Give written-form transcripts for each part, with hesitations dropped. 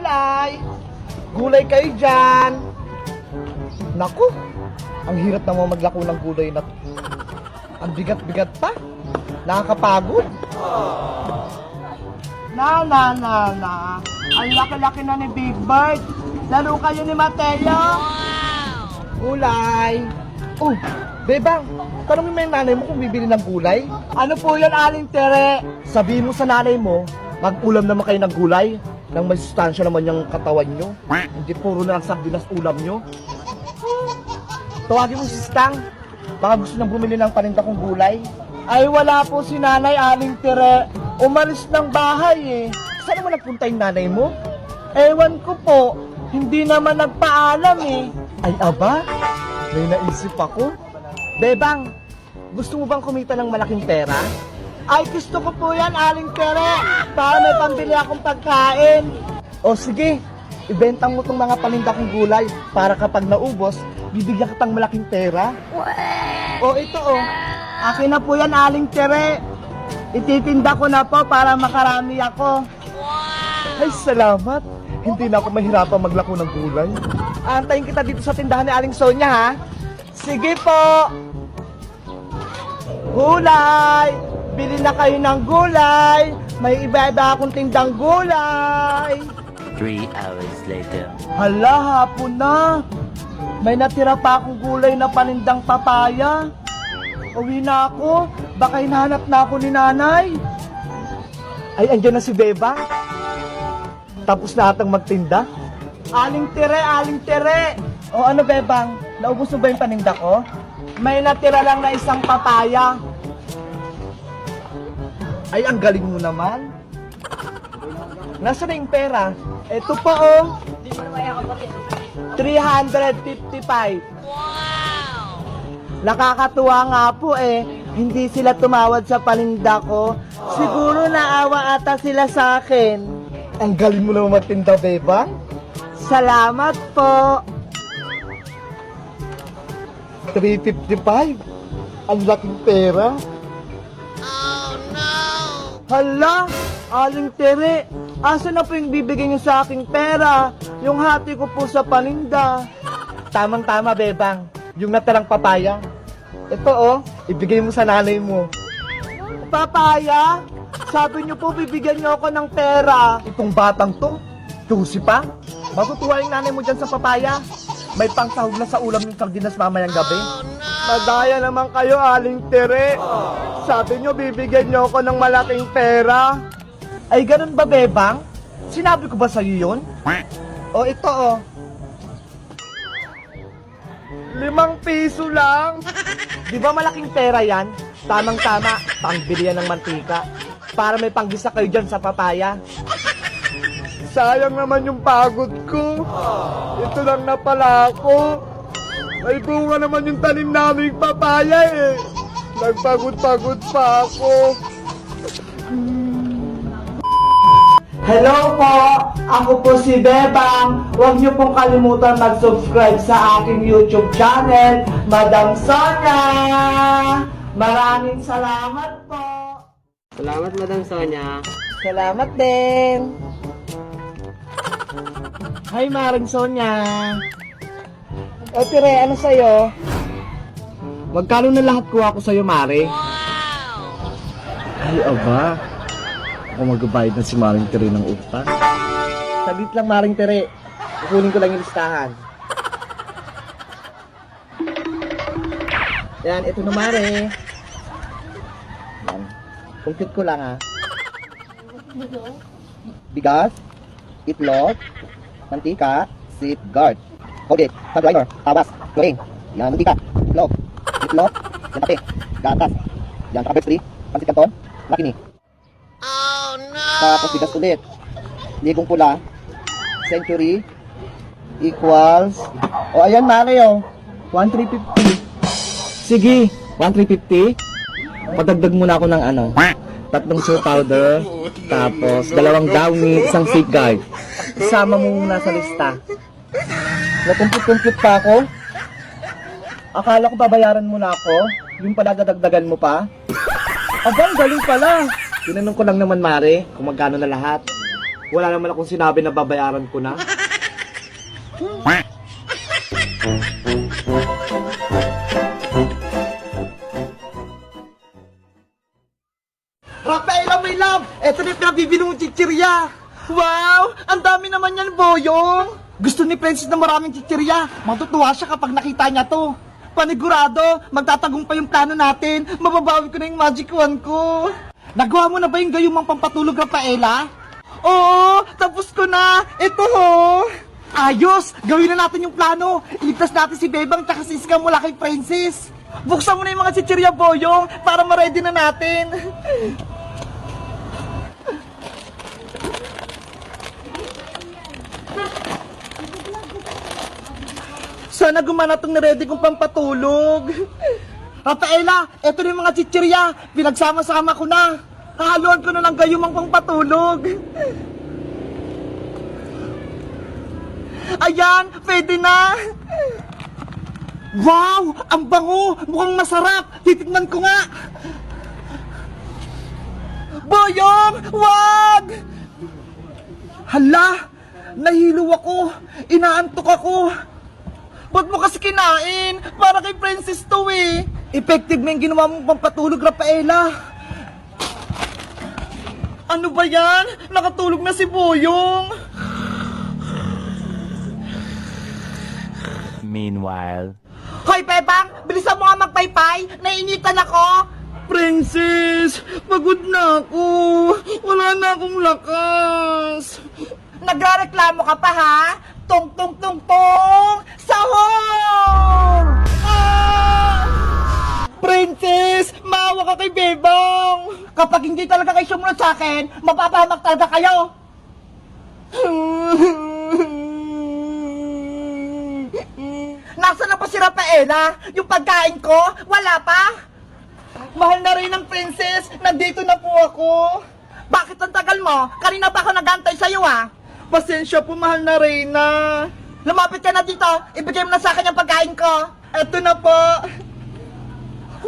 Gulay! Gulay kayo dyan! Naku! Ang hirap naman maglako ng gulay na to. Ang bigat-bigat pa. Nakakapagod. Na. Ang laki-laki na ni Big Bird. Laro kayo ni Mateo. Gulay. Oh, Bebang, tanongin mo yung nanay mo kung bibili ng gulay. Ano po yun, Aling Tere? Sabihin mo sa nanay mo, mag-ulam naman kayo ng gulay. Nang may sustansya naman yung katawan nyo. Hindi puro na lang sardinas ulam nyo. Tawagin mo si Stang. Baka gusto nang bumili ng paninda kong gulay. Ay, wala po si Nanay Aling Tere. Umalis ng bahay eh. Saan naman nagpunta yung nanay mo? Ewan ko po. Hindi naman nagpaalam eh. Ay, aba. May naisip ako. Bebang, gusto mo bang kumita ng malaking pera? Ay, gusto ko po yan, Aling Tere. Para may pambili akong pagkain. O sige, ibenta mo itong mga paninda kong gulay para kapag naubos, bibigyan kitang malaking pera. O ito akin na po yan, Aling Tere. Ititinda ko na po para makarami ako. Ay, salamat. Hindi na ako mahirapan maglako ng gulay. Antayin kita dito sa tindahan ni Aling Sonia, ha? Sige po. Gulay! Bili na kayo ng gulay. May iba-iba akong tindang gulay. 3 hours later. Hala, hapon na. May natira pa akong gulay na panindang papaya. Uwi na ako. Baka hinahanap na ako ni nanay. Ay, andyan na si Beba. Tapos na atang magtinda. Aling Tere. O ano, Bebang? Naubos mo ba yung paninda ko? May natira lang na isang papaya. Ay, ang galing mo naman. Nasaan na yung pera? Ito pa, 355. Wow! Nakakatuwa nga po eh. Hindi sila tumawad sa paninda ko. Siguro naawa ata sila sa akin. Ang galing mo naman magtinda, Bebang. Salamat po. 355. Ang laking pera. Hala, Aling Tere, asa na po yung bibigay niyo sa aking pera? Yung hati ko po sa paninda. Tamang-tama, Bebang. Yung natirang papaya. Ito, ibigay mo sa nanay mo. Papaya? Sabi niyo po, bibigyan niyo ako ng pera. Itong batang to, tusi pa. Matutuwa yung nanay mo dyan sa papaya. May pangsahog na sa ulam yung sardinas mamayang gabi. Madaya naman kayo, Aling Tere. Sabi nyo, bibigyan nyo ako ng malaking pera. Ay, ganun ba, Bebang? Sinabi ko ba sa'yo yun? O, ito, 5 piso lang. Di ba malaking pera yan? Tamang-tama, pangbili yan ng mantika. Para may panggisa kayo dyan sa papaya. Sayang naman yung pagod ko. Ito lang na pala ako. Ay, bunga naman yung tanim naming papaya eh. Nagpagod-pagod pa ako. Hello po! Ako po si Bebang. Huwag niyo pong kalimutan mag-subscribe sa aking YouTube channel, Madam Sonia! Maraming salamat po! Salamat, Madam Sonia. Salamat din! Hi, Maring Sonia! O, Tire, ano sa'yo? Magkano na lahat kuha ko sa'yo, Mare? Ay, aba. Ako magbabayad na si Maring Tere ng utang. Saglit lang, Maring Tere. Kukunin ko lang yung listahan. Yan, ito na, Mare. Yan. Compute ko lang, ha. Bigas, itlog, mantika, safeguard. Okay, sa driver, tabas, chlorine, yan, mantika, itlog, yan kape, gatas, yan, saka pansit canton, lakini. Oh no! Tapos bigas ulit, ligong pula, century, equals, ayan, Mare, 1,350. Sige, 1,350. Padagdag muna ako ng 3 soap powder, tapos 2 downy, 1 safeguard. Isama mo muna sa lista. Nakumpute-compute pa ako. Akala ko babayaran mo na ako. Yung pala dadagdagan mo pa. Abang, galing pala. Tinanong ko lang naman, Mare, kung magkano na lahat. Wala naman akong sinabi na babayaran ko na. Rafaela, my love! Eto na yung pinabibili mong chichirya! Wow! Ang dami naman yan, Boyong! Gusto ni Princess na maraming chichirya. Matutuwa siya kapag nakita niya to. Panigurado, magtatagumpay yung plano natin. Mababawi ko na yung magic wand ko. Nagawa mo na ba yung gayumang pampatulog, Rafaela? Oo, tapos ko na. Ito ho. Ayos! Gawin na natin yung plano. Iligtas natin si Bebang tsaka si Iska mula kay Princess. Buksan mo na yung mga chichirya, Boyong, para ma-ready na natin. Sana gumana tong na-ready kong pampatulog. Rafaela, eto na yung mga chichirya. Pinagsama-sama ko na. Hahaluan ko na ng gayumang pampatulog. Ayan, pwede na. Wow, ang bango. Mukhang masarap. Titignan ko nga. Boyong, wag! Hala, nahilo ako. Inaantok ako. Ba't mo kasi kinain? Para kay Princess to eh. Effective mo yung ginawa mong pampatulog, Rafaela. Ano ba yan? Nakatulog na si Boyong. Meanwhile. Hoy, Bebang! Bilisan mo nga magpaypay! Nainitan ako! Princess! Pagod na ako! Wala na akong lakas! Nagreklamo ka pa, ha? Tong tong tong tong! Sahur! Ah! Princess! Maawa ka kay Bebang! Kapag hindi talaga kayo sumunod sa akin, mapapahamak talaga kayo! Nasaan na pa si Rafaela? Yung pagkain ko? Wala pa? Mahal na rin ang Princess! Nandito na po ako! Bakit ang tagal mo? Kanina pa ako nag-antay sa'yo ah! Pasensya po, mahal na Reyna! Lumapit ka na dito! Ibigay mo na sa akin yung pagkain ko! Eto na po!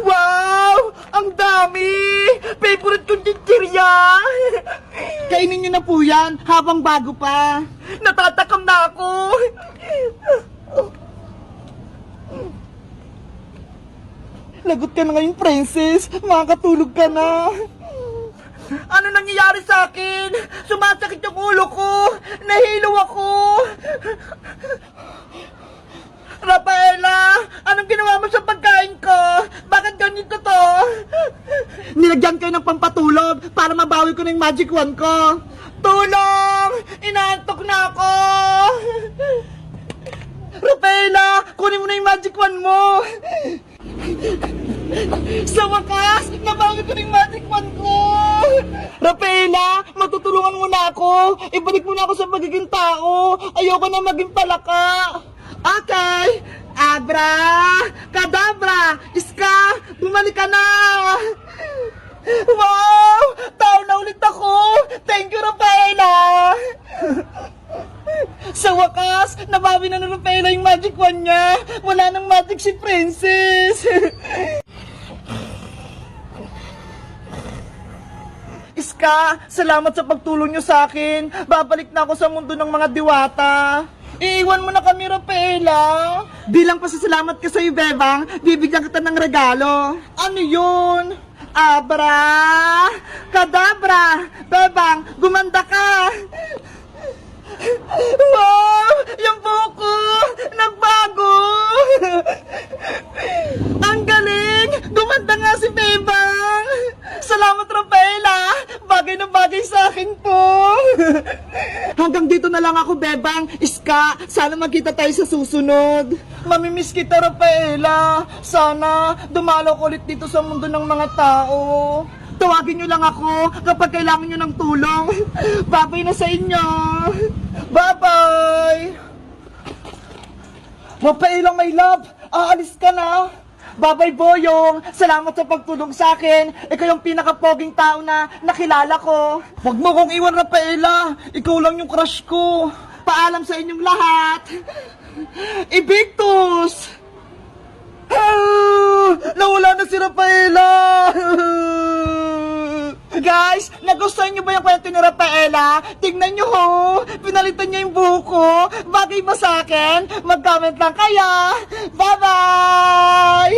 Wow! Ang dami! Favorite kong chichirya! Kainin niyo na po yan habang bago pa! Natatakam na ako! Lagot ka na ngayon, Princess. Makakatulog ka na. Ano nangyayari sa akin? Sumasakit yung ulo ko. Nahilo ako. Rafaela, anong ginawa mo sa pagkain ko? Bakit ganito to? Nilagyan kayo ng pampatulog para mabawi ko na yung magic wand ko. Tulong! Inaantok na ako. Rafaela, kunin mo na yung magic wand mo. Sa wakas, nabawi ko na yung magic wand ko! Rafaela, matutulungan mo na ako! Ibalik mo na ako sa magiging tao! Ayoko na maging palaka! Okay! Abra! Kadabra! Iska! Bumalik ka na! Wow! Tao na ulit ako! Thank you, Rafaela! Sa wakas, nabawi na ng Rafaela yung magic wand niya! Wala nang magic si Princess! Iska, salamat sa pagtulong niyo sa akin. Babalik na ako sa mundo ng mga diwata. Iiwan mo na kami, Rafaela. Bilang pasasalamat ka sa'yo, Bebang, bibigyan kita ng regalo. Ano yun? Abra! Kadabra! Bebang, gumanda ka! Wow! Yung buko! Nagbago! Ang galing! Gumanda nga si Bebang! Salamat, Rafaela! Bagay na bagay sa akin to! Hanggang dito na lang ako, Bebang. Iska, sana magkita tayo sa susunod. Mamimiss kita, Rafaela. Sana dumalaw ko ulit dito sa mundo ng mga tao. Tawagin nyo lang ako kapag kailangan nyo ng tulong. Babay na sa inyo. Bye-bye! Rafaela, my love, aalis ka na. Bye-bye, Boyong. Salamat sa pagtulong sa akin. Ikaw yung pinakapoging tao na nakilala ko. Huwag mo kong iwan, Rafaela. Ikaw lang yung crush ko. Paalam sa inyong lahat. Evictus! Nawala na si Rafaela! Guys, nagustuhan niyo ba yung kwento ni Rafaela? Tingnan niyo ho, pinalitan niya yung buko. Bagay ba sa akin? Mag-comment lang kayo. Bye-bye!